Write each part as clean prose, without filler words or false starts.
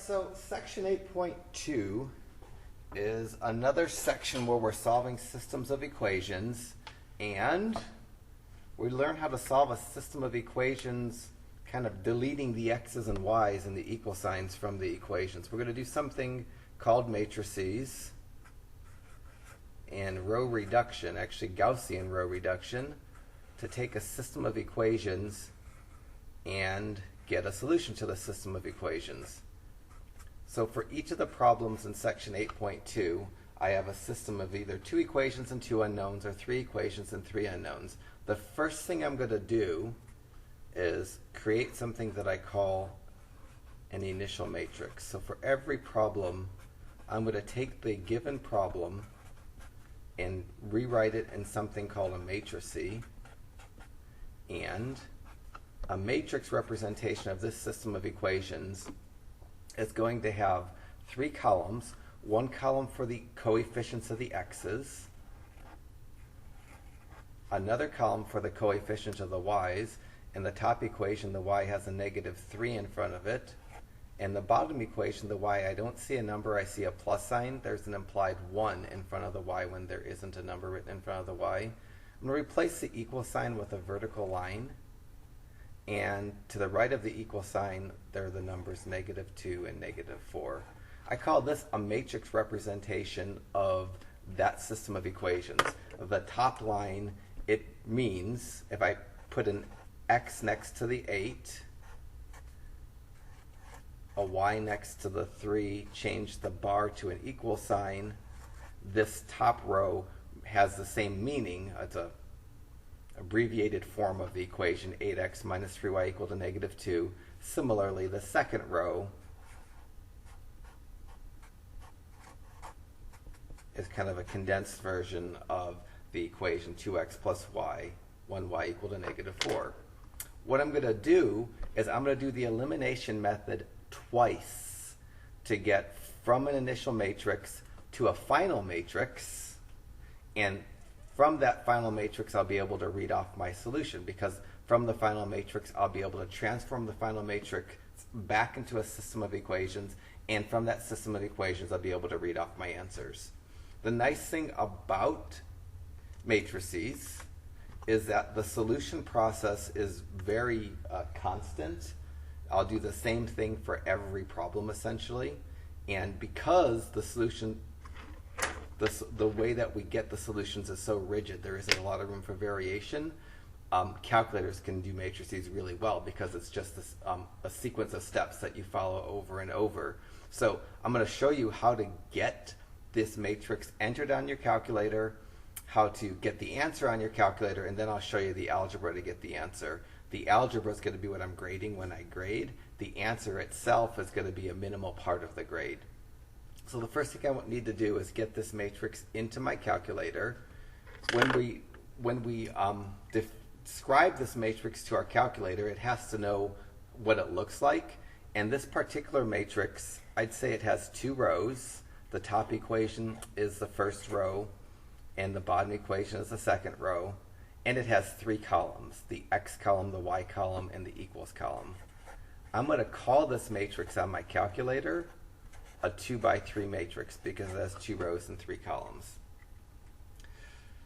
So section 8.2 is another section where we're solving systems of equations, and we learn how to solve a system of equations kind of deleting the x's and y's and the equal signs from the equations. We're going to do something called matrices and row reduction, actually Gaussian row reduction, to take a system of equations and get a solution to the system of equations. So for each of the problems in section 8.2, I have a system of either 2 equations and 2 unknowns or 3 equations and 3 unknowns. The first thing I'm going to do is create something that I call an initial matrix. So for every problem, I'm going to take the given problem and rewrite it in something called a matrice. And a matrix representation of this system of equations is going to have 3 columns. One column for the coefficients of the x's, another column for the coefficient of the y's. In the top equation, the y has a -3 in front of it. In the bottom equation, the y, I don't see a number, I see a plus sign. There's an implied 1 in front of the y when there isn't a number written in front of the y. I'm going to replace the equal sign with a vertical line. And to the right of the equal sign, there are the numbers -2 and -4. I call this a matrix representation of that system of equations. The top line, it means, if I put an x next to the 8, a y next to the 3, change the bar to an equal sign, this top row has the same meaning. It's a abbreviated form of the equation, 8x minus 3y equal to -2. Similarly, the second row is kind of a condensed version of the equation, 2x plus y, 1y equal to -4. What I'm going to do is I'm going to do the elimination method twice to get from an initial matrix to a final matrix, and from that final matrix I'll be able to read off my solution, because from the final matrix I'll be able to transform the final matrix back into a system of equations, and from that system of equations I'll be able to read off my answers. The nice thing about matrices is that the solution process is very constant. I'll do the same thing for every problem essentially, and because the solution, the way that we get the solutions is so rigid, there isn't a lot of room for variation. Calculators can do matrices really well because it's just this, a sequence of steps that you follow over and over. So I'm going to show you how to get this matrix entered on your calculator, how to get the answer on your calculator, and then I'll show you the algebra to get the answer. The algebra is going to be what I'm grading when I grade. The answer itself is going to be a minimal part of the grade. So the first thing I need to do is get this matrix into my calculator. When we describe this matrix to our calculator, it has to know what it looks like. And this particular matrix, I'd say it has 2 rows. The top equation is the first row, and the bottom equation is the second row. And it has 3 columns, the x column, the y column, and the equals column. I'm going to call this matrix on my calculator a 2×3 matrix because it has 2 rows and 3 columns.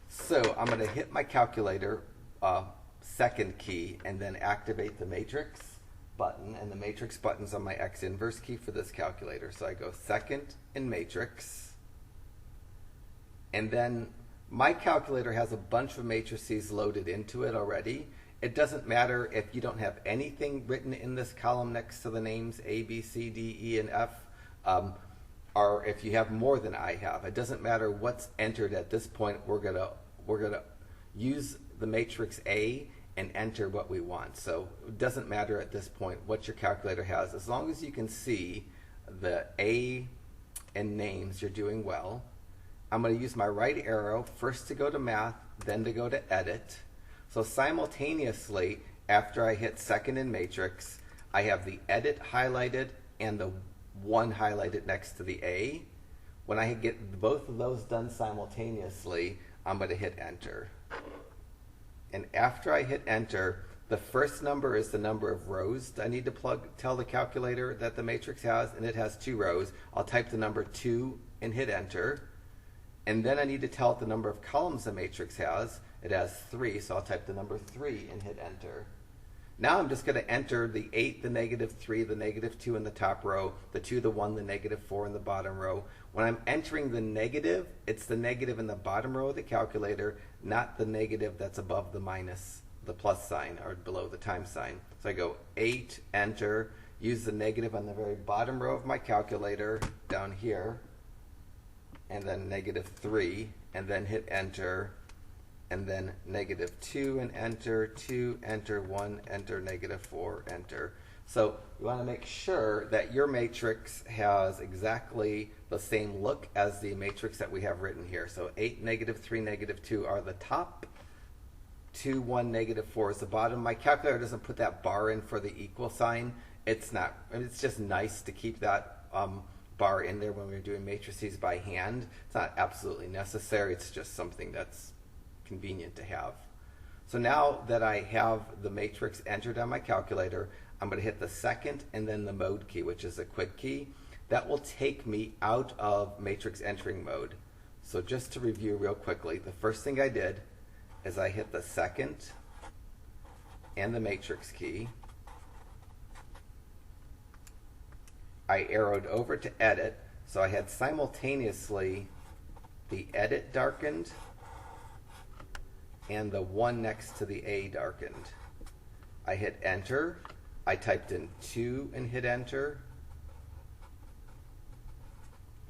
So I'm going to hit my calculator second key and then activate the matrix button, and the matrix button's on my x inverse key for this calculator. So I go second in matrix, and then my calculator has a bunch of matrices loaded into it already. It doesn't matter if you don't have anything written in this column next to the names A, B, C, D, E, and F, or if you have more than I have. It doesn't matter what's entered at this point. We're gonna use the matrix A and enter what we want. So it doesn't matter at this point what your calculator has. As long as you can see the A and names, you're doing well. I'm going to use my right arrow first to go to math, then to go to edit. So simultaneously, after I hit second in matrix, I have the edit highlighted and the 1 highlighted next to the A. When I get both of those done simultaneously, I'm going to hit enter. And after I hit enter, The first number is the number of rows I need to tell the calculator that the matrix has, and it has 2 rows. I'll type the number 2 and hit enter. And then I need to tell it the number of columns the matrix has. It has 3, so I'll type the number 3 and hit enter. Now I'm just going to enter the 8, the -3, the -2 in the top row, the 2, the 1, the -4 in the bottom row. When I'm entering the negative, it's the negative in the bottom row of the calculator, not the negative that's above the minus, the plus sign, or below the times sign. So I go 8, enter, use the negative on the very bottom row of my calculator down here, and then -3, and then hit enter, and then -2 and enter, 2, enter, 1, enter, -4, enter. So you want to make sure that your matrix has exactly the same look as the matrix that we have written here. So 8, -3, -2 are the top, 2, 1, -4 is the bottom. My calculator doesn't put that bar in for the equal sign. It's not, I mean, it's just nice to keep that bar in there when we're doing matrices by hand. It's not absolutely necessary, it's just something that's convenient to have. So now that I have the matrix entered on my calculator, I'm going to hit the second and then the mode key, which is a quick key. That will take me out of matrix entering mode. So just to review real quickly, the first thing I did is I hit the second and the matrix key. I arrowed over to edit, so I had simultaneously the edit darkened and the 1 next to the A darkened. I hit enter, I typed in 2 and hit enter,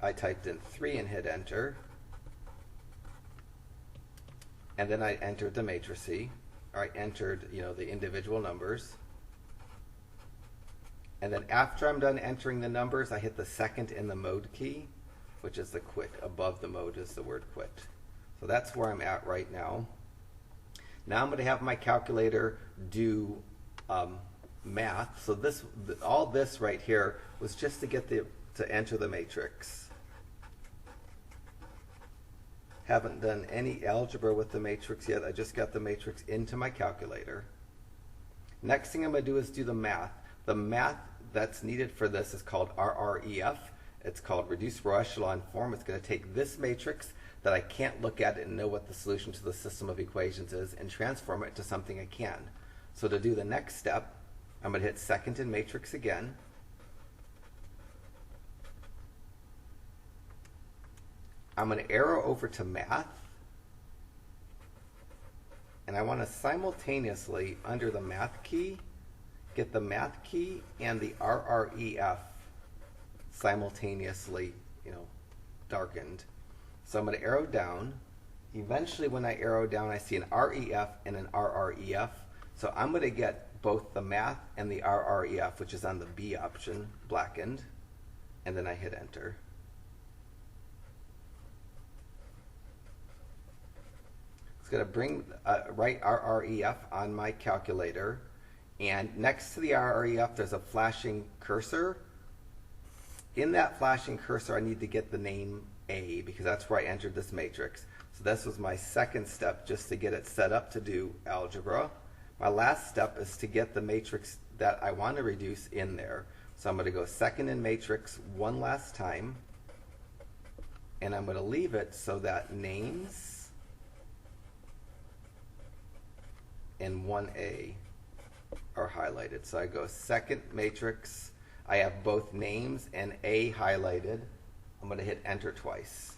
I typed in 3 and hit enter, and then I entered the matrices, or I entered, the individual numbers. And then after I'm done entering the numbers, I hit the second and the mode key, which is the quit. Above the mode is the word quit. So that's where I'm at right now. Now I'm going to have my calculator do math. So all this right here was just to get to enter the matrix. Haven't done any algebra with the matrix yet. I just got the matrix into my calculator. Next thing I'm going to do is do the math. The math that's needed for this is called RREF. It's called reduced row echelon form. It's going to take this matrix that I can't look at and know what the solution to the system of equations is and transform it to something I can. So to do the next step, I'm going to hit second in matrix again. I'm going to arrow over to math. And I want to simultaneously, under the math key, get the math key and the RREF simultaneously, darkened. So I'm going to arrow down. Eventually when I arrow down, I see an REF and an RREF. So I'm going to get both the math and the RREF, which is on the B option, blackened, and then I hit enter. It's going to bring write RREF on my calculator. And next to the RREF, there's a flashing cursor. In that flashing cursor, I need to get the name A, because that's where I entered this matrix. So this was my second step, just to get it set up to do algebra. My last step is to get the matrix that I want to reduce in there. So I'm going to go second in matrix one last time, and I'm going to leave it so that names and 1A are highlighted. So I go second matrix, I have both names and A highlighted. I'm going to hit enter twice.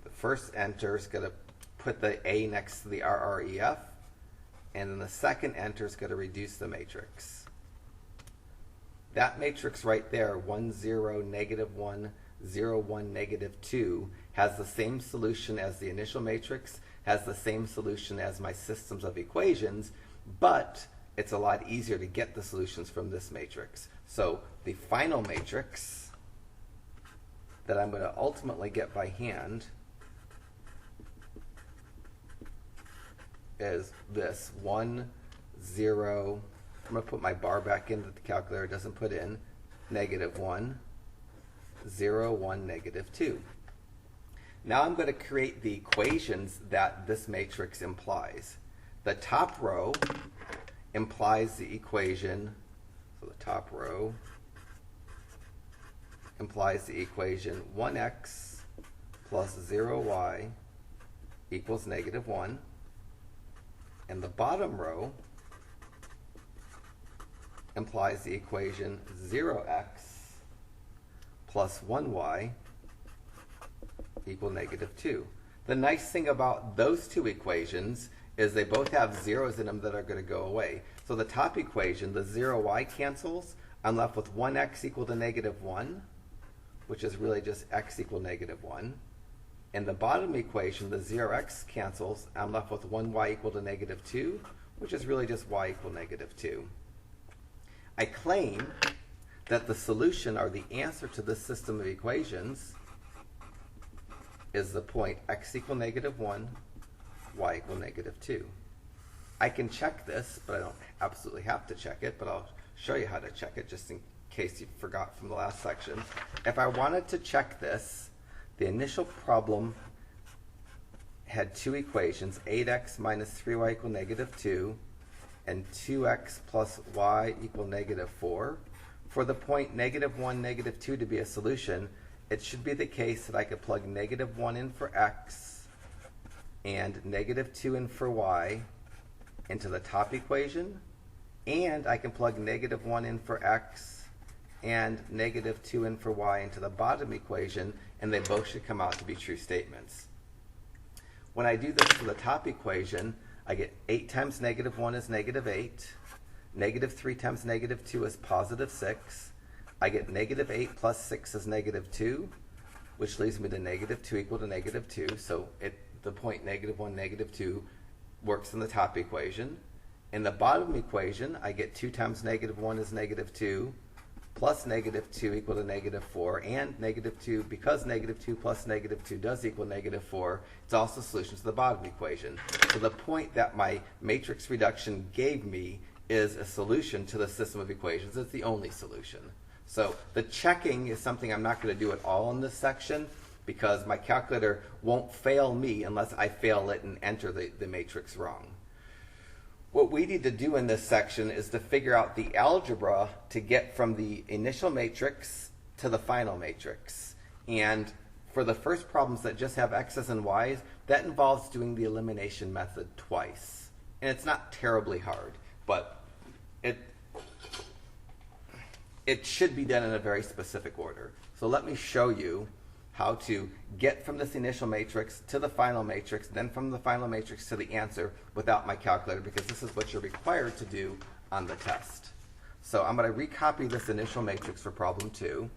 The first enter is going to put the A next to the RREF, and then the second enter is going to reduce the matrix. That matrix right there, 1, 0, -1, 0, 1, -2, has the same solution as the initial matrix, has the same solution as my systems of equations, but it's a lot easier to get the solutions from this matrix. So the final matrix that I'm going to ultimately get by hand is this 1, 0, I'm going to put my bar back in that the calculator doesn't put in, -1, 0, 1, -2. Now I'm going to create the equations that this matrix implies. The top row implies the equation, so the top row implies the equation 1x plus 0y equals -1. And the bottom row implies the equation 0x plus 1y equal -2. The nice thing about those two equations is they both have zeros in them that are going to go away. So the top equation, the 0y cancels. I'm left with 1x equal to -1, which is really just x equal -1. And the bottom equation, the 0x cancels. I'm left with 1y equal to -2, which is really just y equal -2. I claim that the solution, or the answer to this system of equations, is the point x equal -1, y equal -2. I can check this, but I don't absolutely have to check it, but I'll show you how to check it just in case you forgot from the last section. If I wanted to check this, the initial problem had two equations, 8x minus 3y equal -2 and 2x plus y equal -4. For the point -1, -2 to be a solution, it should be the case that I could plug -1 in for x and -2 in for y into the top equation, and I can plug -1 in for x and -2 in for y into the bottom equation, and they both should come out to be true statements. When I do this for the top equation, I get 8 times -1 is -8, -3 times -2 is +6, I get -8 plus 6 is -2, which leaves me to -2 equal to -2, so the point -1, -2 works in the top equation. In the bottom equation, I get 2 times -1 is -2, plus -2 equal to -4, and -2, because -2 plus -2 does equal -4, it's also a solution to the bottom equation. So the point that my matrix reduction gave me is a solution to the system of equations. It's the only solution. So the checking is something I'm not going to do at all in this section, because my calculator won't fail me unless I fail it and enter the matrix wrong. What we need to do in this section is to figure out the algebra to get from the initial matrix to the final matrix. And for the first problems that just have x's and y's, that involves doing the elimination method twice. And it's not terribly hard, but it should be done in a very specific order. So let me show you how to get from this initial matrix to the final matrix, then from the final matrix to the answer without my calculator, because this is what you're required to do on the test. So I'm going to recopy this initial matrix for problem 2.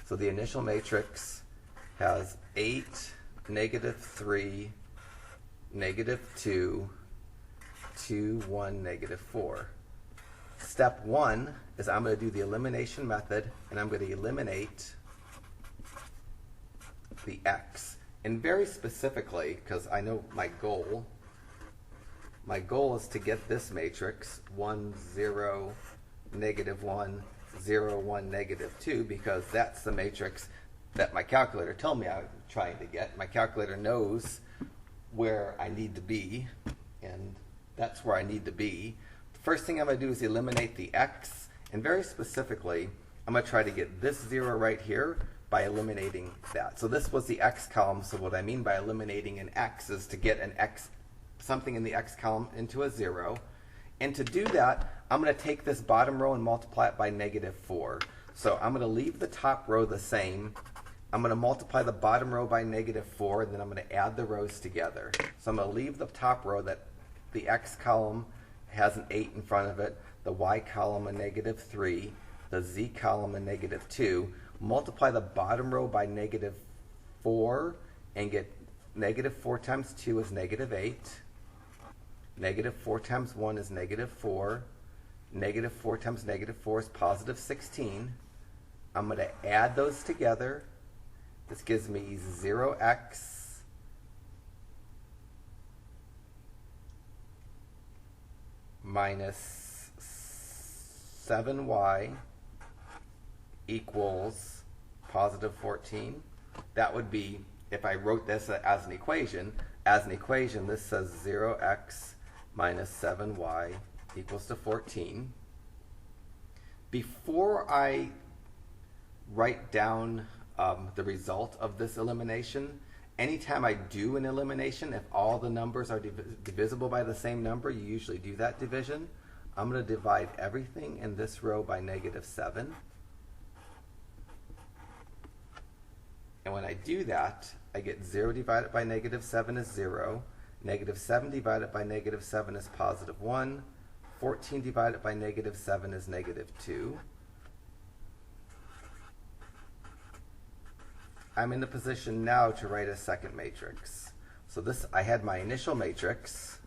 So the initial matrix has 8, -3, -2, 2, 1, -4. Step 1 is I'm going to do the elimination method, and I'm going to eliminate the x. And very specifically, because I know my goal is to get this matrix 1, 0, -1, 0, 1, -2, because that's the matrix that my calculator told me I'm trying to get. My calculator knows where I need to be, and that's where I need to be. The first thing I'm going to do is eliminate the x, and very specifically, I'm going to try to get this 0 right here by eliminating that. So this was the x column, so what I mean by eliminating an x is to get an x, something in the x column into a 0. And to do that, I'm going to take this bottom row and multiply it by -4. So I'm going to leave the top row the same. I'm going to multiply the bottom row by -4, and then I'm going to add the rows together. So I'm going to leave the top row that the x column has an 8 in front of it, the y column a -3, the z column a -2. Multiply the bottom row by -4 and get -4 times 2 is -8. -4 times 1 is -4. -4 times -4 is +16. I'm going to add those together. This gives me 0x minus 7y equals +14. that would be, if I wrote this as an equation, this says 0x minus 7y equals to 14. Before I write down the result of this elimination, anytime I do an elimination, if all the numbers are divisible by the same number, you usually do that division. I'm going to divide everything in this row by -7. And when I do that, I get 0 divided by -7 is 0. -7 divided by -7 is +1. 14 divided by -7 is -2. I'm in the position now to write a second matrix. So this, I had my initial matrix.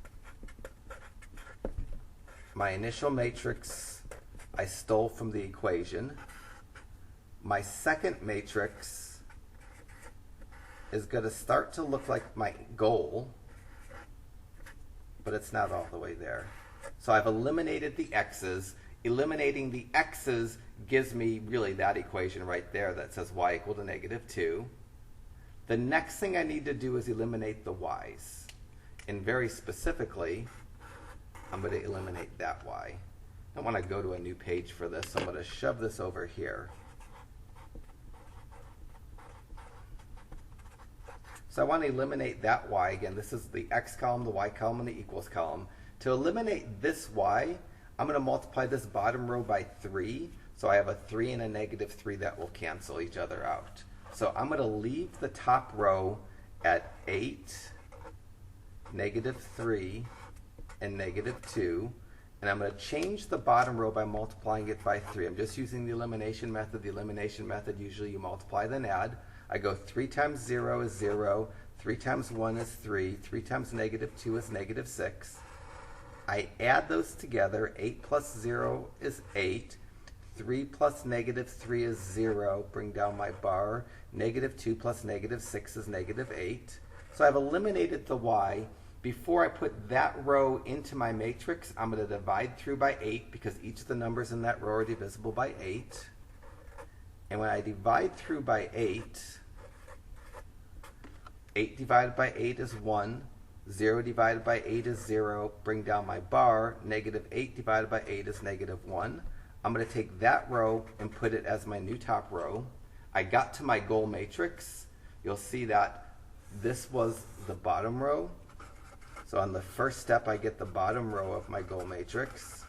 My initial matrix I stole from the equation. My second matrix is going to start to look like my goal, but it's not all the way there. So I've eliminated the x's. Eliminating the x's gives me really that equation right there that says y equal to -2. The next thing I need to do is eliminate the y's. And very specifically, I'm going to eliminate that y. I want to go to a new page for this, so I'm going to shove this over here. So I want to eliminate that y. Again, this is the x column, the y column, and the equals column. To eliminate this y, I'm going to multiply this bottom row by 3. So I have a 3 and a -3 that will cancel each other out. So I'm going to leave the top row at 8, -3, and -2. And I'm going to change the bottom row by multiplying it by 3. I'm just using the elimination method. The elimination method, usually you multiply then add. I go 3 times 0 is 0, 3 times 1 is 3, 3 times -2 is -6. I add those together. 8 plus 0 is 8. 3 plus -3 is 0. Bring down my bar. -2 plus -6 is -8. So I've eliminated the y. Before I put that row into my matrix, I'm going to divide through by 8 because each of the numbers in that row are divisible by 8. And when I divide through by 8, 8 divided by 8 is 1. 0 divided by 8 is 0. Bring down my bar. -8 divided by 8 is -1. I'm going to take that row and put it as my new top row. I got to my goal matrix. You'll see that this was the bottom row. So on the first step, I get the bottom row of my goal matrix.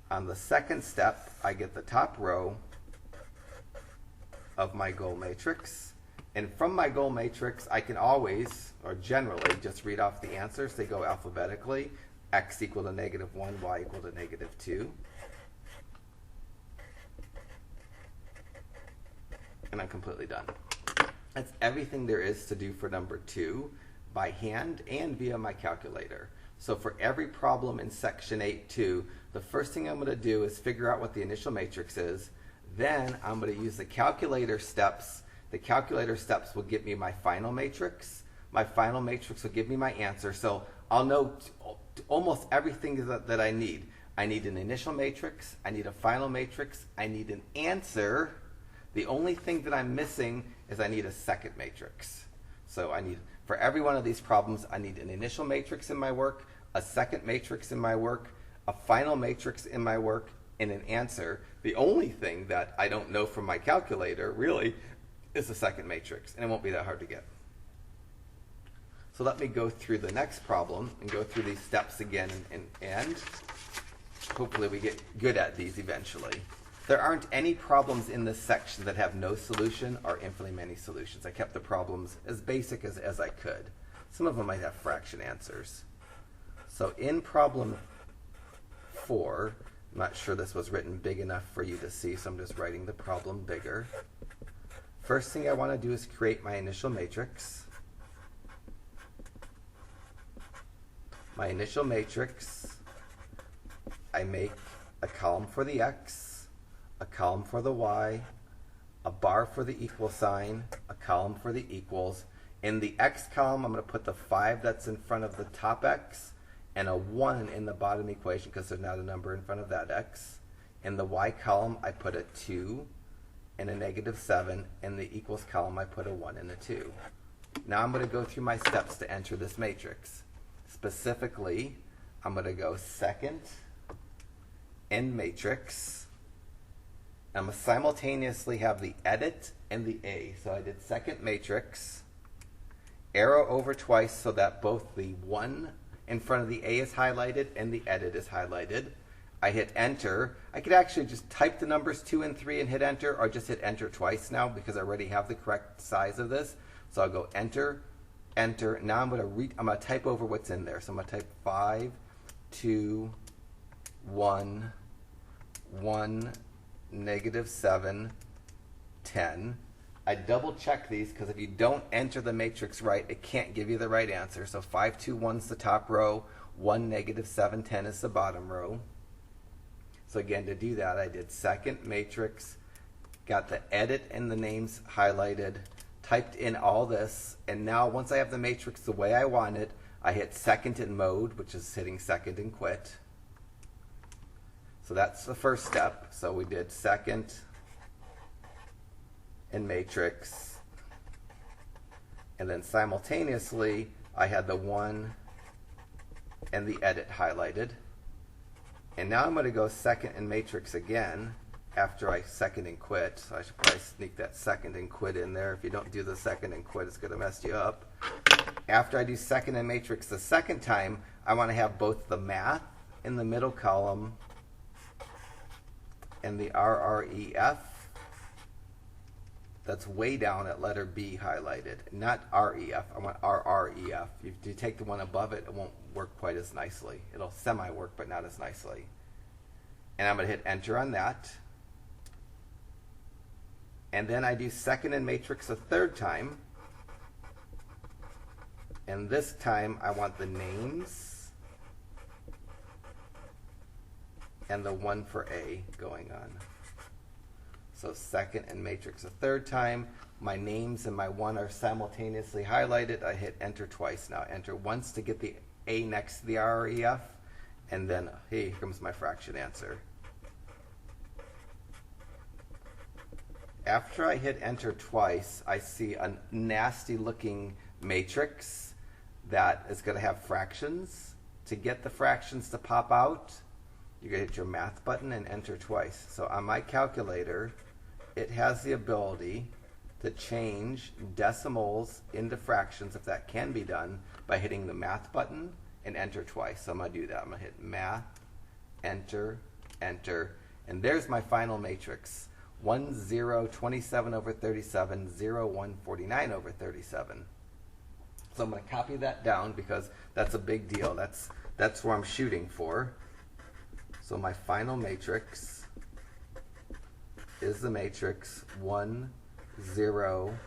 On the second step, I get the top row of my goal matrix. And from my goal matrix, I can always, or generally, just read off the answers. They go alphabetically. X equal to -1, y equal to -2. And I'm completely done. That's everything there is to do for number 2 by hand and via my calculator. So for every problem in section 8.2, the first thing I'm going to do is figure out what the initial matrix is. Then I'm going to use the calculator steps. The calculator steps will give me my final matrix. My final matrix will give me my answer. So I'll know almost everything that I need. I need an initial matrix. I need a final matrix. I need an answer. The only thing that I'm missing is I need a second matrix. So I need, for every one of these problems, I need an initial matrix in my work, a second matrix in my work, a final matrix in my work, and an answer. The only thing that I don't know from my calculator, really, is the second matrix, and it won't be that hard to get. So let me go through the next problem and go through these steps again, and hopefully we get good at these eventually. There aren't any problems in this section that have no solution or infinitely many solutions. I kept the problems as basic as I could. Some of them might have fraction answers. So in problem 4, I'm not sure this was written big enough for you to see, so I'm just writing the problem bigger. First thing I want to do is create my initial matrix. My initial matrix, I make a column for the x, a column for the y, a bar for the equal sign, a column for the equals. In the x column, I'm going to put the 5 that's in front of the top x and a 1 in the bottom equation because there's not a number in front of that x. In the y column, I put a 2 and a -7. In the equals column, I put a 1 and a 2. Now I'm going to go through my steps to enter this matrix. Specifically, I'm going to go second in matrix. I'm going to simultaneously have the edit and the A. So I did second matrix, arrow over twice so that both the 1 in front of the A is highlighted and the edit is highlighted. I hit enter. I could actually just type the numbers 2 and 3 and hit enter, or just hit enter twice now because I already have the correct size of this. So I'll go enter, enter. Now I'm going to type over what's in there. So I'm going to type 5, 2, 1, 1, -7, 10. I double check these because if you don't enter the matrix right, it can't give you the right answer. So 5, 2, 1 is the top row, 1, -7, 10 is the bottom row. So again, to do that, I did second matrix, got the edit and the names highlighted, typed in all this, and now once I have the matrix the way I want it, I hit second in mode, which is hitting second and quit. So that's the first step. So we did second in matrix, and then simultaneously I had the 1 and the edit highlighted. And now I'm going to go second in matrix again after I second and quit. So I should probably sneak that second and quit in there. If you don't do the second and quit, it's going to mess you up. After I do second in matrix the second time, I want to have both the math in the middle column and the RREF that's way down at letter B highlighted. Not REF, I want RREF. If you take the one above it, it won't work quite as nicely. It'll semi-work, but not as nicely. And I'm going to hit enter on that. And then I do second in matrix a third time. And this time I want the names and the 1 for A going on. So second in matrix a third time. My names and my 1 are simultaneously highlighted. I hit enter twice now. Enter once to get the A next to the REF, and then, hey, here comes my fraction answer. After I hit enter twice, I see a nasty looking matrix that is going to have fractions. To get the fractions to pop out, you're going to hit your math button and enter twice. So on my calculator, it has the ability to change decimals into fractions, if that can be done, by hitting the math button and enter twice. So I'm going to do that. I'm going to hit math, enter, enter, and there's my final matrix. 1, 0, 27 over 37, 0, 1, 49 over 37. So I'm going to copy that down because that's a big deal. That's where I'm shooting for. So my final matrix is the matrix 1, 0.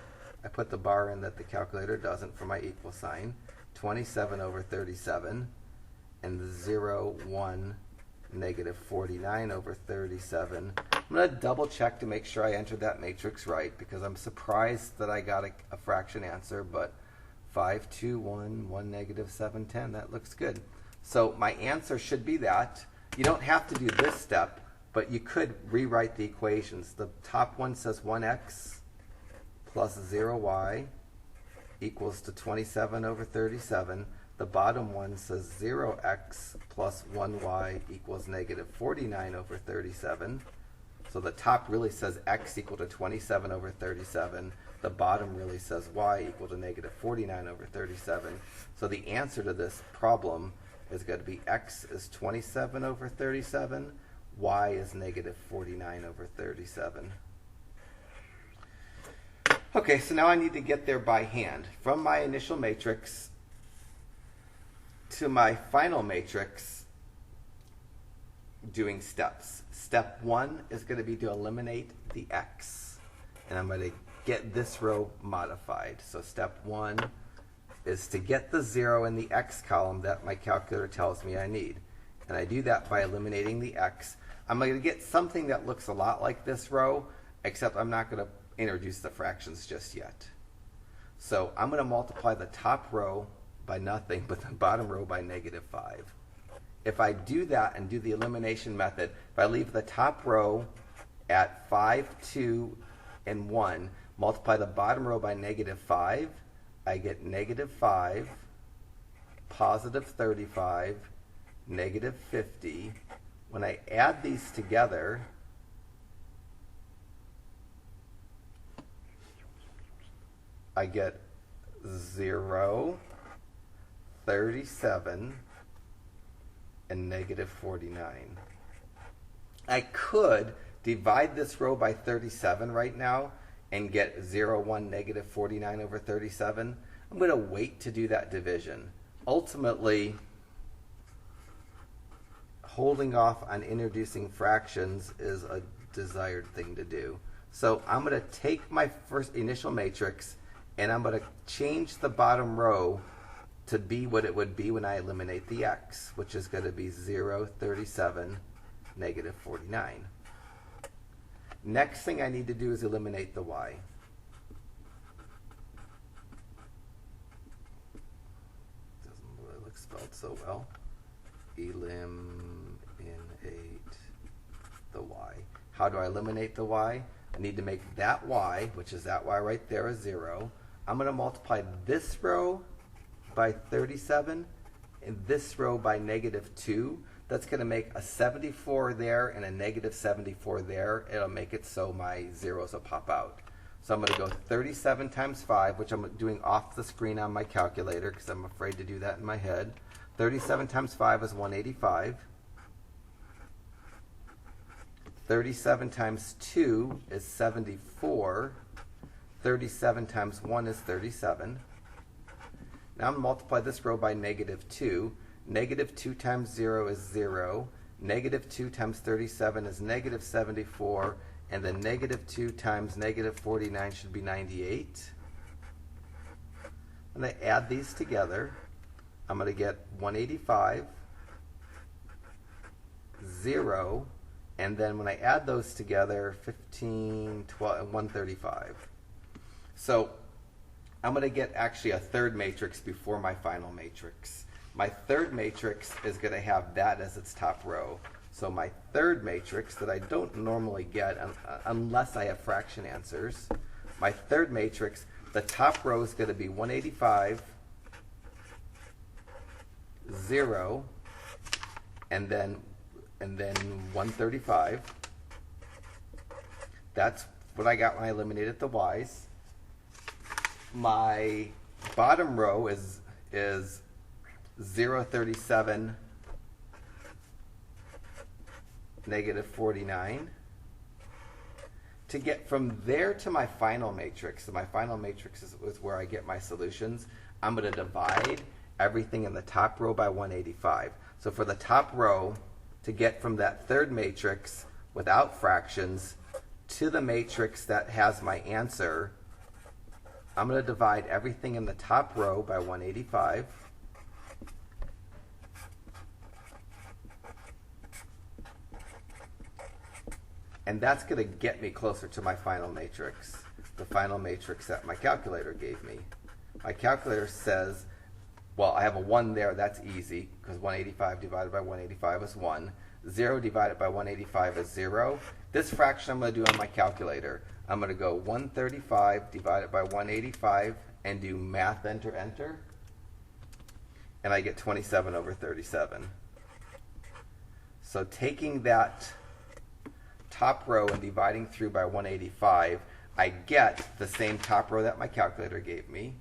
I put the bar in that the calculator doesn't for my equal sign. 27 over 37, and 0, 1, -49 over 37. I'm going to double check to make sure I entered that matrix right because I'm surprised that I got a fraction answer, but 5, 2, 1, 1, -7, 10, that looks good. So my answer should be that. You don't have to do this step, but you could rewrite the equations. The top one says 1x plus 0y equals to 27 over 37. The bottom one says 0x plus 1y equals -49 over 37. So the top really says x equal to 27 over 37. The bottom really says y equal to -49 over 37. So the answer to this problem is going to be x is 27 over 37, y is -49 over 37. Okay, so now I need to get there by hand. From my initial matrix to my final matrix, doing steps. Step 1 is going to be to eliminate the x. And I'm going to get this row modified. So step 1 is to get the 0 in the x column that my calculator tells me I need. And I do that by eliminating the x. I'm going to get something that looks a lot like this row, except I'm not going to introduce the fractions just yet. So I'm going to multiply the top row by nothing, but the bottom row by -5. If I do that and do the elimination method, if I leave the top row at 5, 2, and 1. Multiply the bottom row by negative 5. I get negative 5, positive 35, negative 50. When I add these together, I get 0, 37, and negative 49. I could divide this row by 37 right now and get 0, 1, negative 49 over 37. I'm going to wait to do that division. Ultimately, holding off on introducing fractions is a desired thing to do. So I'm going to take my first initial matrix and I'm going to change the bottom row to be what it would be when I eliminate the x, which is going to be 0, 37, negative 49. Next thing I need to do is eliminate the y. Doesn't really look spelled so well. Eliminate the y. How do I eliminate the y? I need to make that y, which is that y right there, a 0. I'm going to multiply this row by 37 and this row by negative 2. That's going to make a 74 there and a negative 74 there. It'll make it so my zeros will pop out. So I'm going to go 37 times 5, which I'm doing off the screen on my calculator because I'm afraid to do that in my head. 37 times 5 is 185. 37 times 2 is 74. 37 times 1 is 37. Now I'm going to multiply this row by negative 2. Negative 2 times 0 is 0. Negative 2 times 37 is negative 74. And then negative 2 times negative 49 should be 98. When I add these together, I'm going to get 185, 0, and then when I add those together, 15, 12, and 135. So I'm going to get actually a third matrix before my final matrix. My third matrix is going to have that as its top row. So my third matrix that I don't normally get unless I have fraction answers, my third matrix, the top row is going to be 185, 0, and then 135. That's what I got when I eliminated the y's. My bottom row is 0, 37, negative 49. To get from there to my final matrix, so my final matrix is where I get my solutions, I'm going to divide everything in the top row by 185. So for the top row, to get from that third matrix without fractions to the matrix that has my answer, I'm going to divide everything in the top row by 185. And that's going to get me closer to my final matrix, the final matrix that my calculator gave me. My calculator says, well, I have a 1 there, that's easy, because 185 divided by 185 is 1. 0 divided by 185 is 0. This fraction I'm going to do on my calculator. I'm going to go 135 divided by 185 and do math, enter, enter. And I get 27 over 37. So taking that top row and dividing through by 185, I get the same top row that my calculator gave me.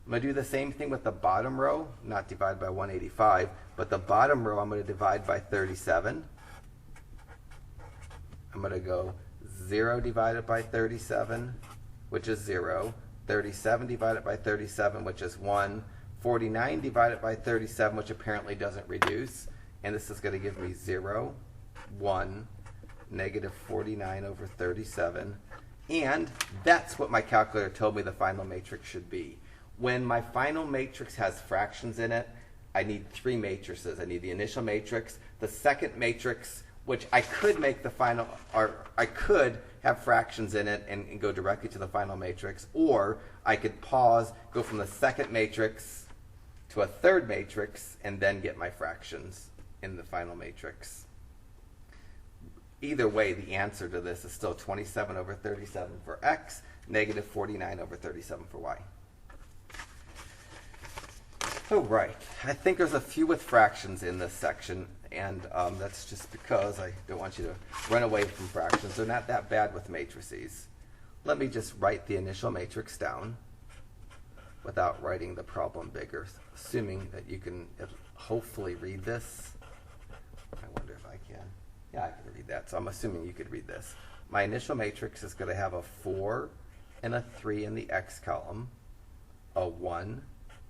I'm going to do the same thing with the bottom row, not divide by 185, but the bottom row I'm going to divide by 37. I'm going to go 0 divided by 37, which is 0. 37 divided by 37, which is 1. 49 divided by 37, which apparently doesn't reduce. And this is going to give me 0, 1, negative 49 over 37. And that's what my calculator told me the final matrix should be. When my final matrix has fractions in it, I need 3 matrices. I need the initial matrix, the second matrix, which I could make the final, or I could have fractions in it and go directly to the final matrix, or I could pause, go from the second matrix to a third matrix, and then get my fractions in the final matrix. either way, the answer to this is still 27 over 37 for x, negative 49 over 37 for y. All right, I think there's a few with fractions in this section, and that's just because I don't want you to run away from fractions. They're not that bad with matrices. Let me just write the initial matrix down without writing the problem bigger, assuming that you can hopefully read this. I wonder if I can. Yeah, I can read that, so I'm assuming you could read this. My initial matrix is going to have a 4 and a 3 in the x column, a 1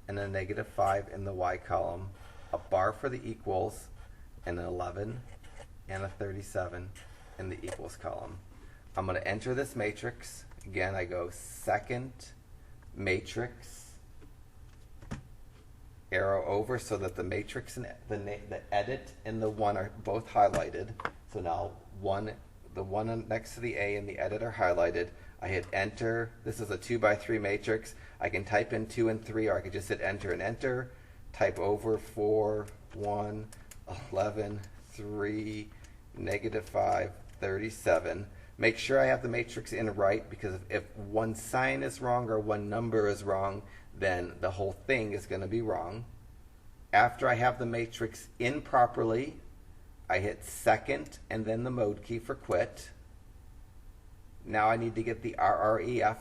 and a negative 5 in the y column, a bar for the equals, and an 11 and a 37 in the equals column. I'm going to enter this matrix. Again, I go second matrix, arrow over so that the matrix and the edit and the 1 are both highlighted. So now the 1 next to the A and the edit are highlighted. I hit enter. This is a 2 by 3 matrix. I can type in 2 and 3, or I could just hit enter and enter. Type over 4, 1, 11, 3, negative 5, 37. Make sure I have the matrix in right, because if one sign is wrong or one number is wrong, then the whole thing is going to be wrong. After I have the matrix in properly, I hit second and then the mode key for quit. Now I need to get the RREF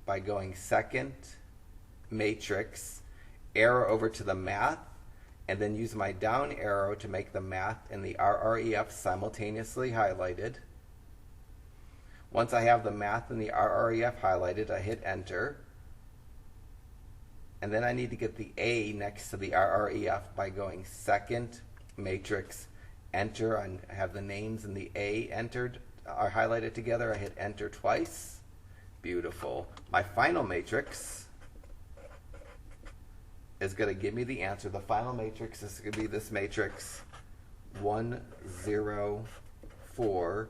by going second matrix, arrow over to the math, and then use my down arrow to make the math and the RREF simultaneously highlighted. Once I have the math and the RREF highlighted, I hit enter. And then I need to get the A next to the RREF by going second matrix, enter. I have the names and the A entered are highlighted together. I hit enter twice. Beautiful. My final matrix is going to give me the answer. The final matrix is going to be this matrix 1, 0, 4,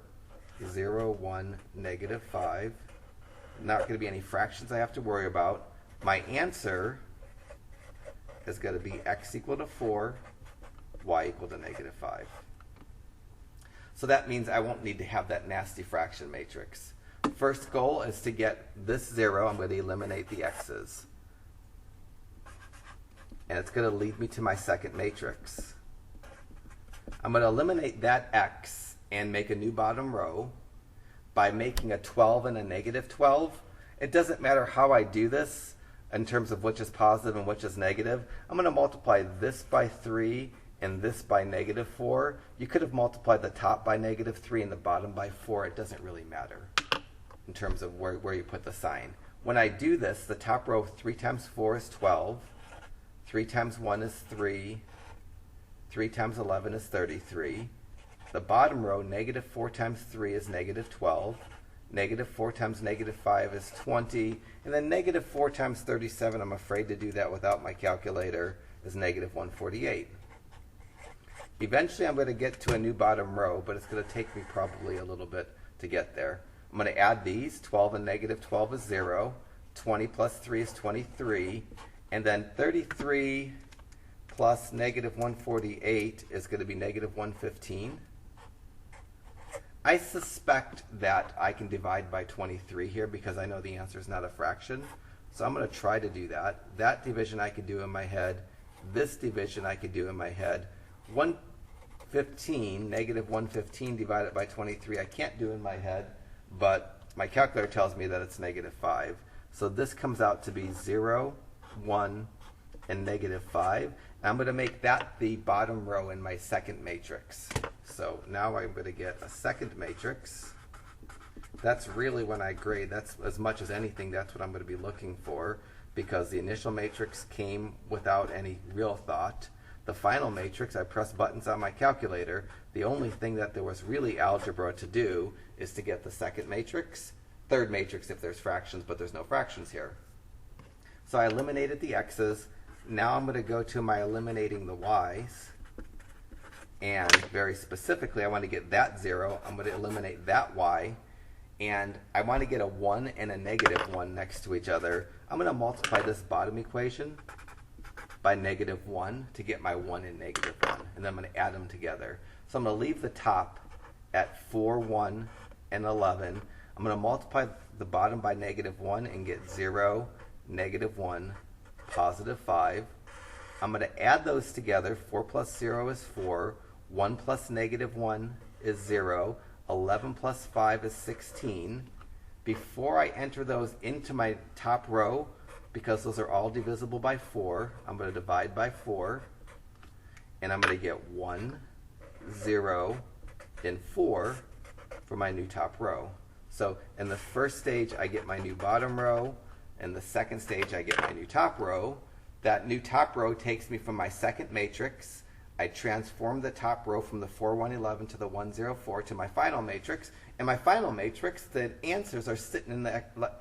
0, 1, negative 5. Not going to be any fractions I have to worry about. My answer is going to be x equal to 4, y equal to negative 5. So that means I won't need to have that nasty fraction matrix. First goal is to get this 0. I'm going to eliminate the x's. And it's going to lead me to my second matrix. I'm going to eliminate that x and make a new bottom row by making a 12 and a negative 12. It doesn't matter how I do this in terms of which is positive and which is negative. I'm going to multiply this by 3 and this by negative 4. You could have multiplied the top by negative 3 and the bottom by 4. It doesn't really matter in terms of where you put the sign. When I do this, the top row, 3 times 4 is 12. 3 times 1 is 3. 3 times 11 is 33. The bottom row, negative 4 times 3 is negative 12. Negative 4 times negative 5 is 20. And then negative 4 times 37, I'm afraid to do that without my calculator, is negative 148. Eventually I'm going to get to a new bottom row, but it's going to take me probably a little bit to get there. I'm going to add these. 12 and negative 12 is 0. 20 plus 3 is 23. And then 33 plus negative 148 is going to be negative 115. I suspect that I can divide by 23 here because I know the answer is not a fraction. So I'm going to try to do that. That division I could do in my head. This division I could do in my head. 115, negative 115 divided by 23, I can't do in my head, but my calculator tells me that it's negative 5. So this comes out to be 0, 1, and negative 5. And I'm going to make that the bottom row in my second matrix. So now I'm going to get a second matrix. That's really when I grade. That's as much as anything, that's what I'm going to be looking for, because the initial matrix came without any real thought. The final matrix, I press buttons on my calculator. The only thing that there was really algebra to do is to get the second matrix, third matrix if there's fractions, but there's no fractions here. So I eliminated the x's. Now I'm going to go to my eliminating the y's. And very specifically, I want to get that 0. I'm going to eliminate that y. And I want to get a 1 and a negative 1 next to each other. I'm going to multiply this bottom equation by negative 1 to get my 1 and negative 1. And then I'm going to add them together. So I'm going to leave the top at 4, 1, and 11. I'm going to multiply the bottom by -1 and get 0, -1, +5. I'm going to add those together. 4 plus 0 is 4. 1 plus -1 is 0. 11 plus 5 is 16. Before I enter those into my top row, because those are all divisible by 4, I'm going to divide by 4. And I'm going to get 1, 0, and 4 for my new top row. So in the first stage, I get my new bottom row. In the second stage, I get my new top row. That new top row takes me from my second matrix. I transform the top row from the 4, 1, 11 to the 1, 0, 4 to my final matrix. In my final matrix, the answers are sitting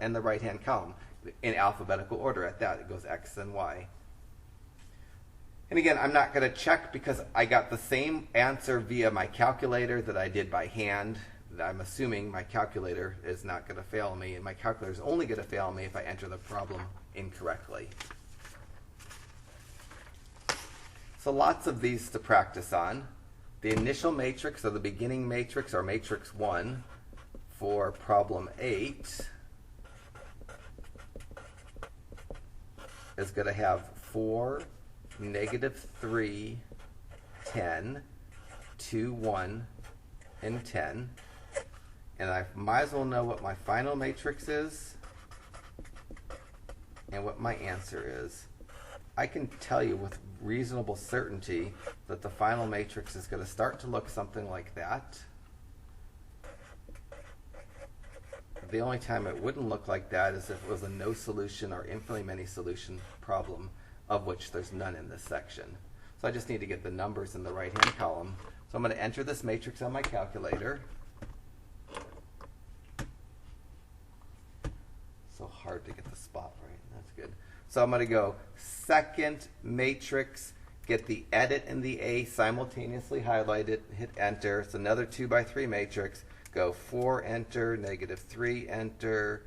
in the right-hand column in alphabetical order. At that, it goes X and Y. And again, I'm not going to check because I got the same answer via my calculator that I did by hand. I'm assuming my calculator is not going to fail me, and my calculator is only going to fail me if I enter the problem incorrectly. So lots of these to practice on. The initial matrix, or the beginning matrix, or matrix 1 for problem 8 is going to have 4, -3, 10, 2, 1, and 10. And I might as well know what my final matrix is and what my answer is. I can tell you with reasonable certainty that the final matrix is going to start to look something like that. The only time it wouldn't look like that is if it was a no solution or infinitely many solution problem, of which there's none in this section. So I just need to get the numbers in the right-hand column. So I'm going to enter this matrix on my calculator. So hard to get the spot right. That's good. So I'm going to go second matrix, get the edit and the A simultaneously highlighted, hit enter. It's another 2 by 3 matrix. Go 4, enter, -3, enter,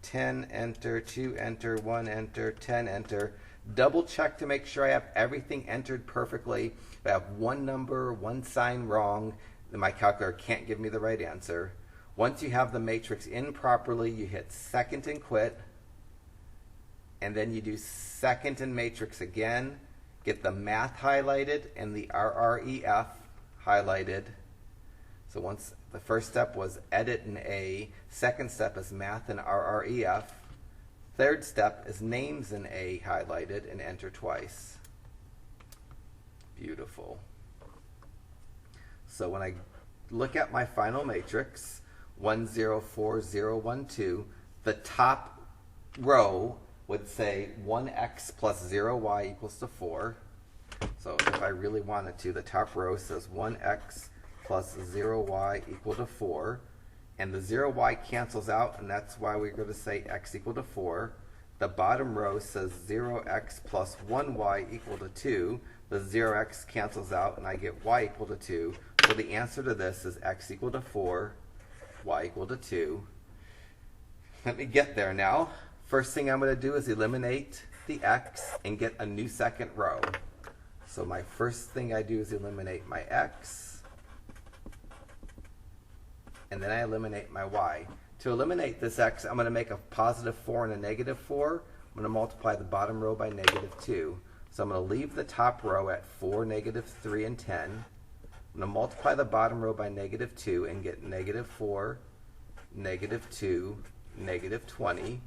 10, enter, 2, enter, 1, enter, 10, enter. Double check to make sure I have everything entered perfectly. If I have one number, one sign wrong, then my calculator can't give me the right answer. Once you have the matrix in properly, you hit second and quit. And then you do second and matrix again. Get the math highlighted and the RREF highlighted. So once the first step was edit and A, second step is math and RREF. Third step is names and A highlighted and enter twice. Beautiful. So when I look at my final matrix, 1, 0, 4, 0, 1, 2, the top row would say 1x plus 0y equals to 4. So if I really wanted to, the top row says 1x plus 0y equal to 4. And the 0y cancels out, and that's why we're going to say x equal to 4. The bottom row says 0x plus 1y equal to 2. The 0x cancels out, and I get y equal to 2. So the answer to this is x equal to 4, y equal to 2. Let me get there now. First thing I'm going to do is eliminate the x and get a new second row. So my first thing I do is eliminate my x. And then I eliminate my y. To eliminate this x, I'm going to make a +4 and a -4. I'm going to multiply the bottom row by -2. So I'm going to leave the top row at 4, -3, and 10. I'm going to multiply the bottom row by -2 and get -4, -2, -20.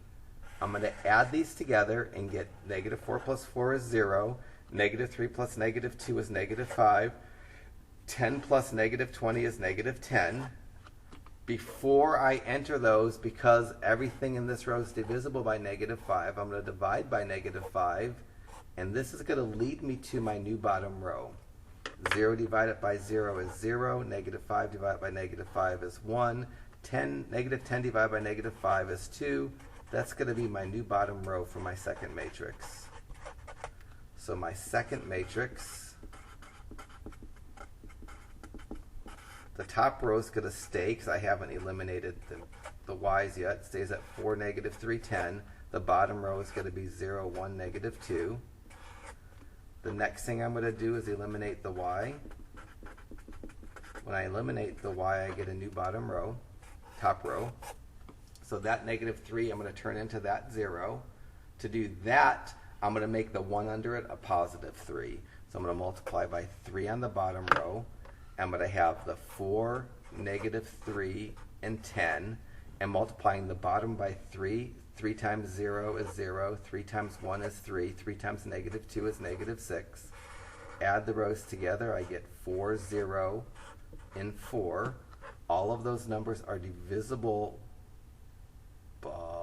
I'm going to add these together and get -4 plus 4 is 0. -3 plus -2 is -5. 10 plus -20 is -10. Before I enter those, because everything in this row is divisible by -5, I'm going to divide by -5, and this is going to lead me to my new bottom row. 0 divided by 0 is 0, -5 divided by -5 is 1, -10 divided by -5 is 2. That's going to be my new bottom row for my second matrix. So my second matrix, the top row is going to stay because I haven't eliminated the y's yet. It stays at 4, -3, 10. The bottom row is going to be 0, 1, -2. The next thing I'm going to do is eliminate the y. When I eliminate the y, I get a new bottom row, top row. So that -3, I'm going to turn into that 0. To do that, I'm going to make the 1 under it a +3. So I'm going to multiply by 3 on the bottom row. I'm going to have the 4, -3, and 10. And multiplying the bottom by 3, 3 times 0 is 0, 3 times 1 is 3, 3 times -2 is -6. Add the rows together, I get 4, 0, and 4. All of those numbers are divisible by...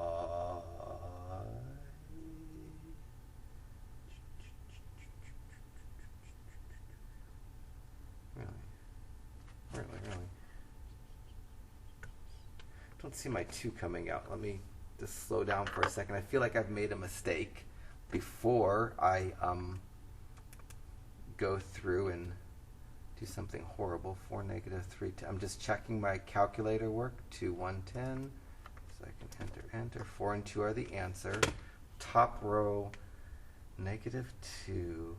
Really. Don't see my 2 coming out. Let me just slow down for a second. I feel like I've made a mistake before I go through and do something horrible. 4, -3. I'm just checking my calculator work. 2, 1, 10. So I can enter. 4 and 2 are the answer. Top row, -2,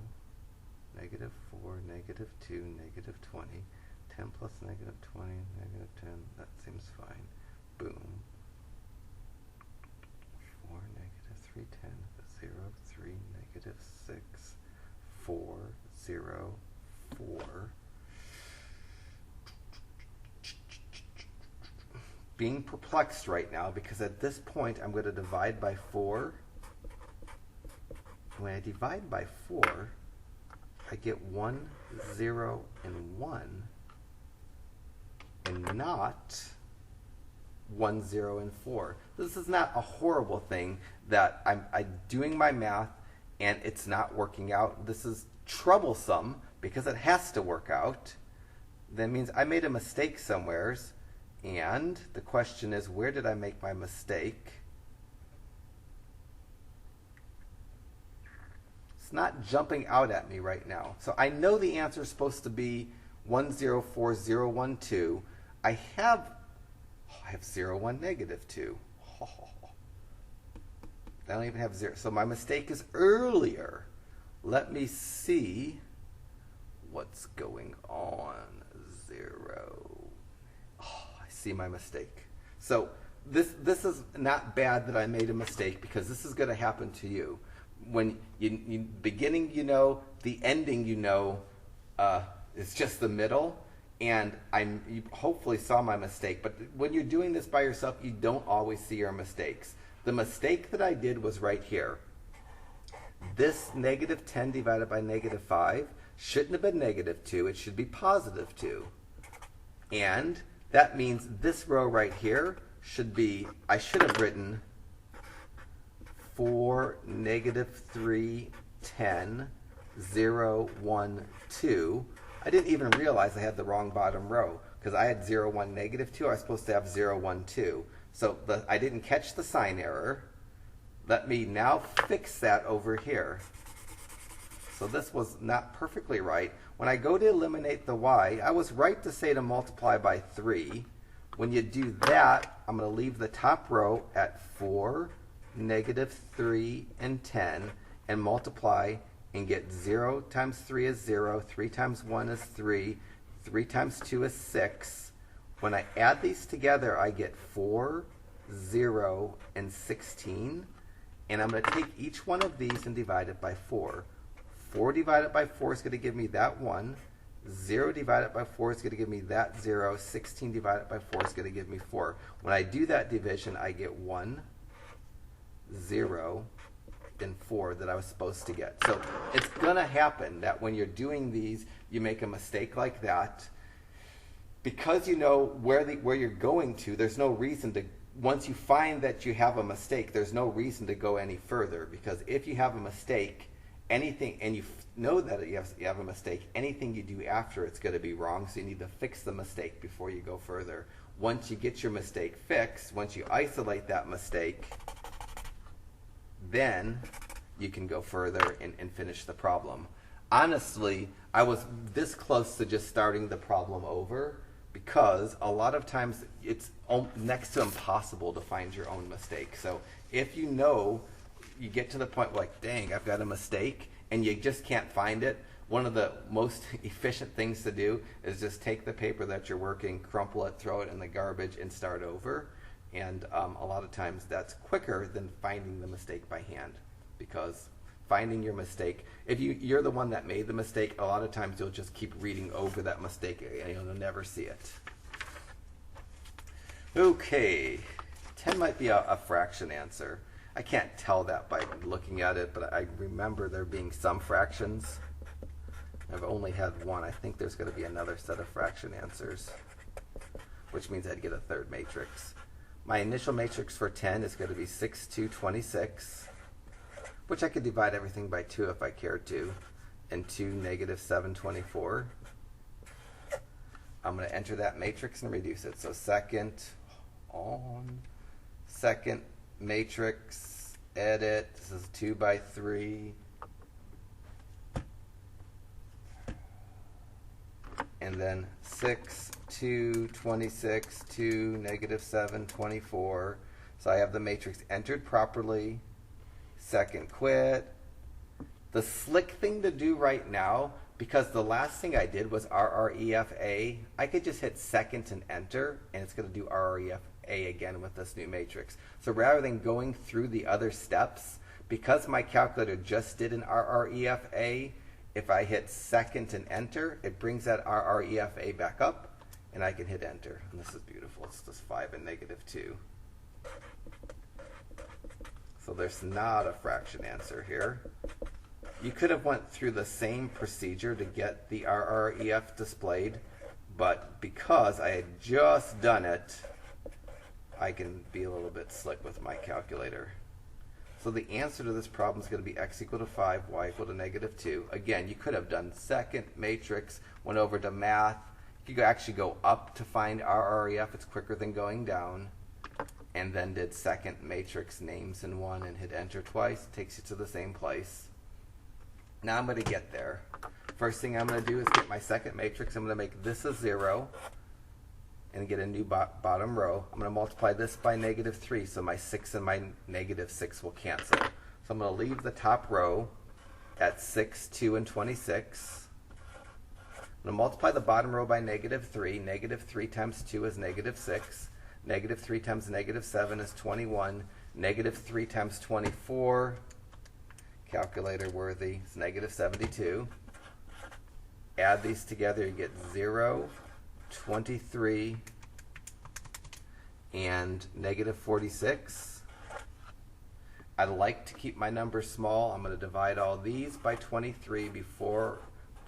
-4, -2, -20. 10 plus -20, -10. That seems fine. Boom. 4, -3, 10, 0, 3, -6, 4, 0, 4. Being perplexed right now because at this point I'm going to divide by 4. When I divide by 4, I get 1, 0, and 1. And not 1, 0, and 4. This is not a horrible thing that I'm doing my math and it's not working out. This is troublesome because it has to work out. That means I made a mistake somewheres, and the question is, where did I make my mistake? It's not jumping out at me right now. So I know the answer is supposed to be 104,012. I have 0, 1, -2. I don't even have 0. So my mistake is earlier. Let me see what's going on. 0. I see my mistake. So this is not bad that I made a mistake because this is going to happen to you. When you beginning, you know, the ending, you know, it's just the middle. And you hopefully saw my mistake. But when you're doing this by yourself, you don't always see your mistakes. The mistake that I did was right here. This -10 divided by -5 shouldn't have been -2. It should be +2. And that means this row right here should be, I should have written 4, -3, 10, 0, 1, 2. I didn't even realize I had the wrong bottom row because I had 0, 1, -2. I was supposed to have 0, 1, 2. So I didn't catch the sign error. Let me now fix that over here. So this was not perfectly right. When I go to eliminate the y, I was right to say to multiply by 3. When you do that, I'm going to leave the top row at 4, -3, and 10, and multiply and get 0 times 3 is 0, 3 times 1 is 3, 3 times 2 is 6. When I add these together, I get 4, 0, and 16. And I'm going to take each one of these and divide it by 4. 4 divided by 4 is going to give me that 1. 0 divided by 4 is going to give me that 0. 16 divided by 4 is going to give me 4. When I do that division, I get 1, 0, and 4 that I was supposed to get. So it's going to happen that when you're doing these, you make a mistake like that. Because you know where you're going to, there's no reason to, once you find that you have a mistake, there's no reason to go any further. Because if you have a mistake, anything, and you know that you have a mistake, anything you do after it's going to be wrong, so you need to fix the mistake before you go further. Once you get your mistake fixed, once you isolate that mistake, then you can go further and finish the problem. Honestly, I was this close to just starting the problem over, because a lot of times it's next to impossible to find your own mistake. So if you know, you get to the point where like, dang, I've got a mistake, and you just can't find it, one of the most efficient things to do is just take the paper that you're working, crumple it, throw it in the garbage, and start over. And a lot of times that's quicker than finding the mistake by hand, because finding your mistake, if you're the one that made the mistake, a lot of times you'll just keep reading over that mistake and you'll never see it. Okay, 10 might be a fraction answer. I can't tell that by looking at it, but I remember there being some fractions. I've only had one. I think there's going to be another set of fraction answers, which means I'd get a third matrix. My initial matrix for 10 is going to be 6, 2, 26, which I could divide everything by 2 if I cared to, and 2, negative 7, 24. I'm going to enter that matrix and reduce it. So second matrix, edit, this is 2 by 3. And then 6, 2, 26, 2, negative 7, 24. So I have the matrix entered properly. Second quit. The slick thing to do right now, because the last thing I did was RREFA, I could just hit second and enter, and it's going to do RREFA again with this new matrix. So rather than going through the other steps, because my calculator just did an RREFA, if I hit second and enter, it brings that RREFA back up, and I can hit enter. And this is beautiful. It's just 5 and negative 2. So there's not a fraction answer here. You could have went through the same procedure to get the RREF displayed, but because I had just done it, I can be a little bit slick with my calculator. So the answer to this problem is going to be x equal to 5, y equal to negative 2. Again, you could have done second matrix, went over to math. You could actually go up to find RREF. It's quicker than going down. And then did second matrix names in one and hit enter twice. Takes you to the same place. Now I'm going to get there. First thing I'm going to do is get my second matrix. I'm going to make this a 0 and get a new bottom row. I'm going to multiply this by negative 3, so my 6 and my negative 6 will cancel. So I'm going to leave the top row at 6, 2, and 26. I'm going to multiply the bottom row by negative 3. Negative 3 times 2 is negative 6. Negative 3 times negative 7 is 21. Negative 3 times 24, calculator worthy, is negative 72. Add these together, you get 0, 23, and negative 46. I like to keep my numbers small. I'm going to divide all these by 23 before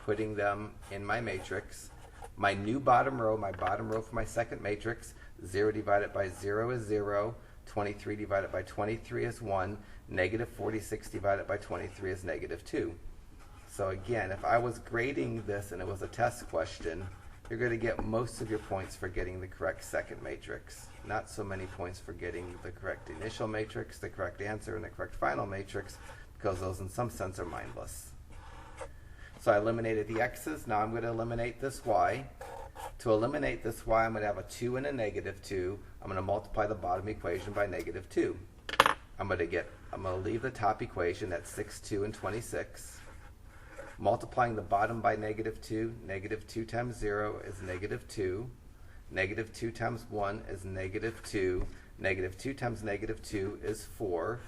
putting them in my matrix. My new bottom row for my second matrix, 0 divided by 0 is 0, 23 divided by 23 is 1, negative 46 divided by 23 is negative 2. So again, if I was grading this and it was a test question, you're going to get most of your points for getting the correct second matrix. Not so many points for getting the correct initial matrix, the correct answer, and the correct final matrix, because those in some sense are mindless. So I eliminated the x's. Now I'm going to eliminate this y. To eliminate this y, I'm going to have a 2 and a negative 2. I'm going to multiply the bottom equation by negative 2. I'm going to leave the top equation at 6, 2, and 26. Multiplying the bottom by negative 2, negative 2 times 0 is negative 2. Negative 2 times 1 is negative 2. Negative 2 times negative 2 is 4.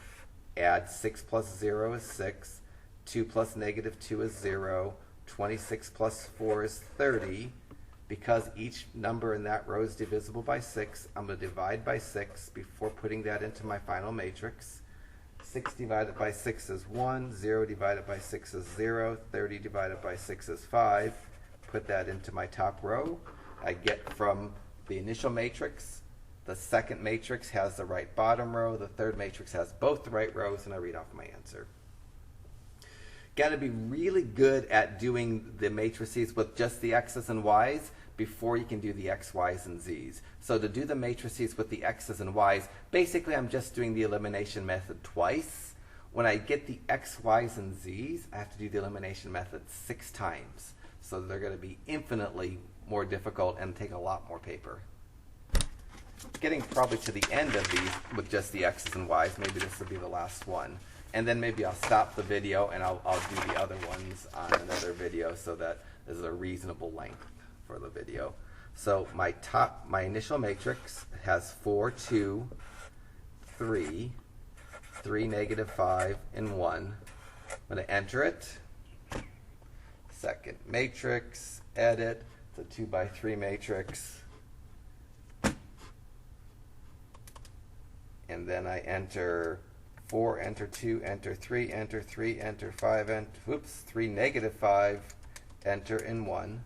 Add 6 plus 0 is 6. 2 plus negative 2 is 0. 26 plus 4 is 30. Because each number in that row is divisible by 6, I'm going to divide by 6 before putting that into my final matrix. 6 divided by 6 is 1, 0 divided by 6 is 0, 30 divided by 6 is 5. Put that into my top row. I get from the initial matrix, the second matrix has the right bottom row, the third matrix has both the right rows, and I read off my answer. Got to be really good at doing the matrices with just the x's and y's before you can do the x, y's, and z's. So to do the matrices with the x's and y's, basically I'm just doing the elimination method twice. When I get the x, y's, and z's, I have to do the elimination method 6 times. So they're going to be infinitely more difficult and take a lot more paper. Getting probably to the end of these with just the x's and y's, maybe this will be the last one. And then maybe I'll stop the video and I'll do the other ones on another video so that there's a reasonable length for the video. So my initial matrix has 4, 2, 3, 3, negative 5, and 1. I'm going to enter it. Second matrix, edit. It's a 2 by 3 matrix. And then I enter 4, enter 2, enter 3, enter 3, enter 5, enter, whoops, 3, negative 5, enter, and 1.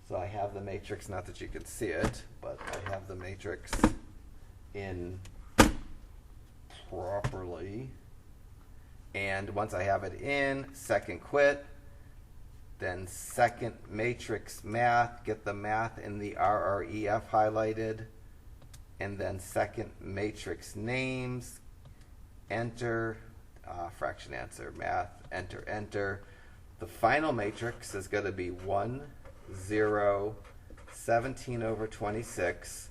So I have the matrix, not that you can see it, but I have the matrix in properly. And once I have it in, second quit, then second matrix math, get the math in the RREF highlighted, and then second matrix names, enter, fraction answer, math, enter, enter. The final matrix is going to be 1, 0, 17 over 26,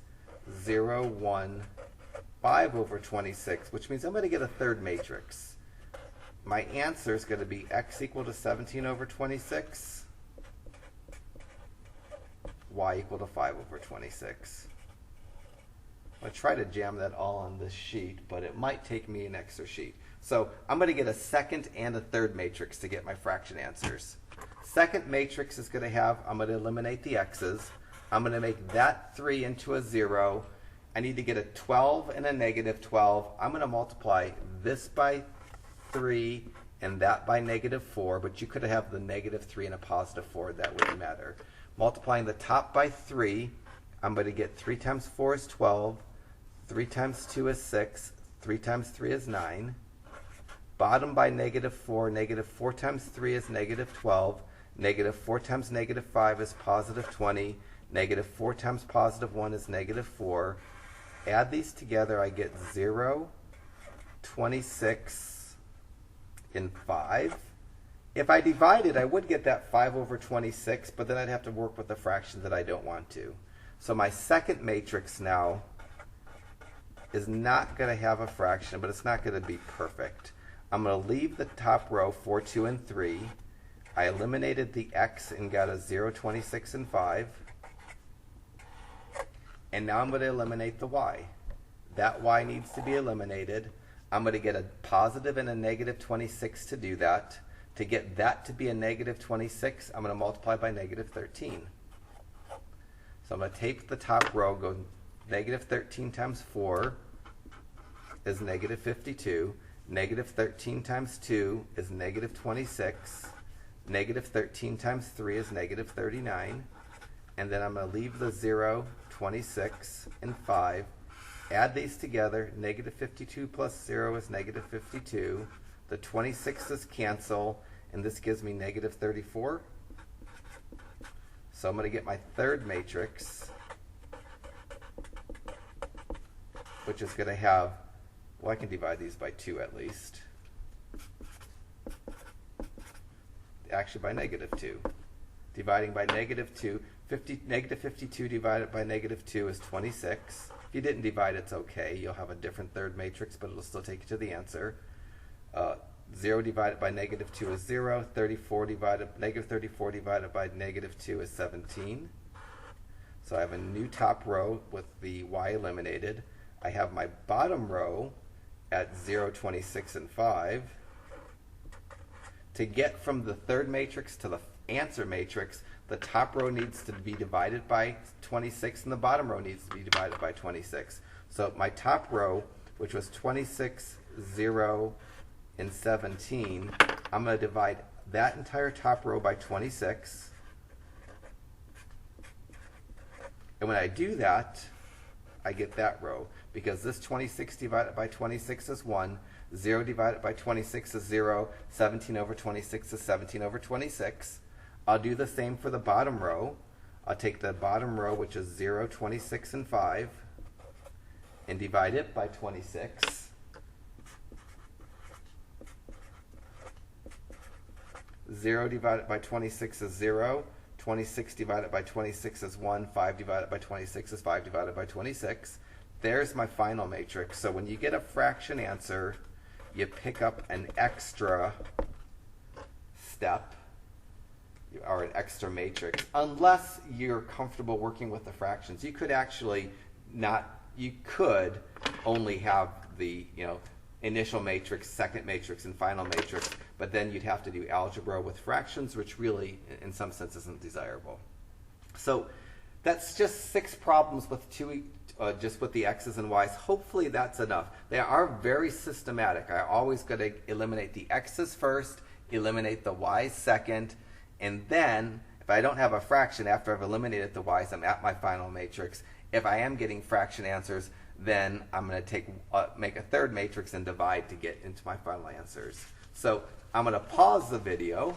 0, 1, 5 over 26, which means I'm going to get a third matrix. My answer is going to be x equal to 17 over 26, y equal to 5 over 26. I'm going to try to jam that all on this sheet, but it might take me an extra sheet. So I'm going to get a second and a third matrix to get my fraction answers. Second matrix is going to have, I'm going to eliminate the x's. I'm going to make that 3 into a 0. I need to get a 12 and a negative 12. I'm going to multiply this by 3 and that by negative 4, but you could have the negative 3 and a positive 4. That wouldn't matter. Multiplying the top by 3, I'm going to get 3 times 4 is 12, 3 times 2 is 6, 3 times 3 is 9. Bottom by negative 4, negative 4 times 3 is negative 12, negative 4 times negative 5 is positive 20, negative 4 times positive 1 is negative 4. Add these together, I get 0, 26, and 5. If I divided, I would get that 5 over 26, but then I'd have to work with a fraction that I don't want to. So my second matrix now is not going to have a fraction, but it's not going to be perfect. I'm going to leave the top row 4, 2, and 3. I eliminated the x and got a 0, 26, and 5. And now I'm going to eliminate the y. That y needs to be eliminated. I'm going to get a positive and a negative 26 to do that. To get that to be a negative 26, I'm going to multiply by negative 13. So I'm going to take the top row, go negative 13 times 4 is negative 52. Negative 13 times 2 is negative 26. Negative 13 times 3 is negative 39. And then I'm going to leave the 0, 26, and 5. Add these together. Negative 52 plus 0 is negative 52. The 26's cancel, and this gives me negative 34. So I'm going to get my third matrix, which is going to have, well, I can divide these by 2 at least. Actually, by negative 2. Dividing by negative 2, negative 52 divided by negative 2 is 26. If you didn't divide, it's okay. You'll have a different third matrix, but it'll still take you to the answer. 0 divided by negative 2 is 0. Negative 34 divided by negative 2 is 17. So I have a new top row with the y eliminated. I have my bottom row at 0, 26, and 5. To get from the third matrix to the answer matrix, the top row needs to be divided by 26 and the bottom row needs to be divided by 26. So my top row, which was 26, 0, and 17, I'm going to divide that entire top row by 26. And when I do that, I get that row, because this 26 divided by 26 is 1, 0 divided by 26 is 0, 17 over 26 is 17 over 26. I'll do the same for the bottom row. I'll take the bottom row, which is 0, 26, and 5, and divide it by 26. Zero divided by 26 is 0. 26 divided by 26 is 1. 5 divided by 26 is 5 divided by 26. There's my final matrix. So when you get a fraction answer, you pick up an extra step or an extra matrix, unless you're comfortable working with the fractions. You could actually you could only have the, initial matrix, second matrix, and final matrix, but then you'd have to do algebra with fractions, which really, in some sense, isn't desirable. So that's just 6 problems with just with the x's and y's. Hopefully that's enough. They are very systematic. I always got to eliminate the x's first, eliminate the y's second, and then if I don't have a fraction after I've eliminated the y's, I'm at my final matrix. If I am getting fraction answers, then I'm going to make a third matrix and divide to get into my final answers. So I'm going to pause the video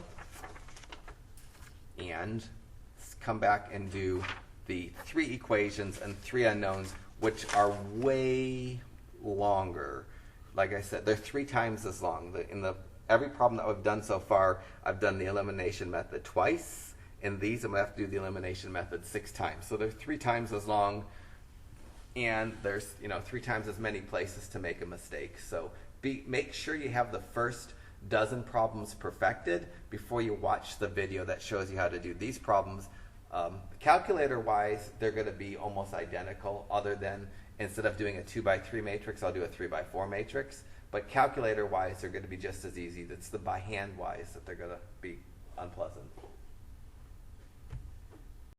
and come back and do the 3 equations and 3 unknowns, which are way longer. Like I said, they're 3 times as long. Every problem that we've done so far, I've done the elimination method twice. In these, I'm going to have to do the elimination method 6 times. So they're 3 times as long, and there's 3 times as many places to make a mistake. So make sure you have the first dozen problems perfected before you watch the video that shows you how to do these problems. Calculator-wise, they're going to be almost identical, other than instead of doing a 2x3 matrix, I'll do a 3x4 matrix. But calculator-wise, they're going to be just as easy. It's the by hand-wise that they're going to be unpleasant.